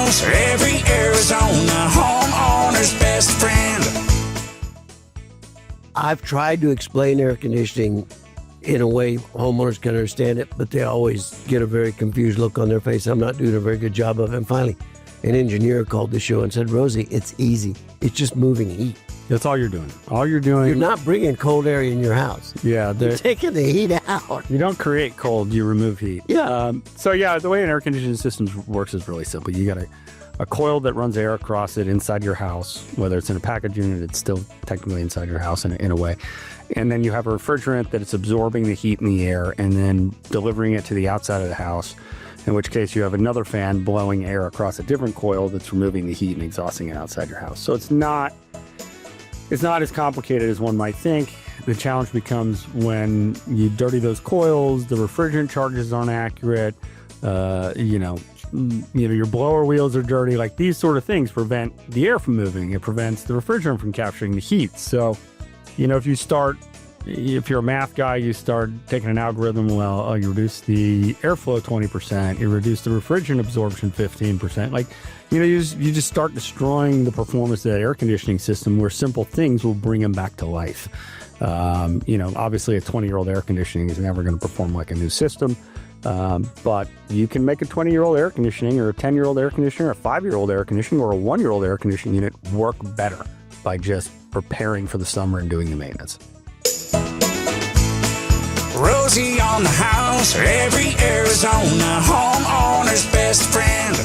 house, every Arizona homeowner's best friend. I've tried to explain air conditioning in a way homeowners can understand it, but they always get a very confused look on their face. I'm not doing a very good job of it. And finally, an engineer called the show and said, Rosie, it's easy. It's just moving heat. That's all you're doing. All you're doing. You're not bringing cold air in your house. Yeah. You're taking the heat out. You don't create cold, you remove heat. Yeah. The way an air conditioning system works is really simple. You got a coil that runs air across it inside your house. Whether it's in a package unit, it's still technically inside your house in a way. And then you have a refrigerant that it's absorbing the heat in the air and then delivering it to the outside of the house, in which case you have another fan blowing air across a different coil that's removing the heat and exhausting it outside your house. So it's not as complicated as one might think. The challenge becomes when you dirty those coils, the refrigerant charges aren't accurate, your blower wheels are dirty. Like, these sort of things prevent the air from moving. It prevents the refrigerant from capturing the heat. So, if you're a math guy, you start taking an algorithm, you reduce the airflow 20%, you reduce the refrigerant absorption 15%. You just start destroying the performance of that air conditioning system, where simple things will bring them back to life. Obviously a 20-year-old air conditioning is never going to perform like a new system. But you can make a 20-year-old air conditioning or a 10-year-old air conditioner, or a 5-year-old air conditioning, or a 1-year-old air conditioning unit work better by just preparing for the summer and doing the maintenance. Rosie on the house, every Arizona homeowner's best friend.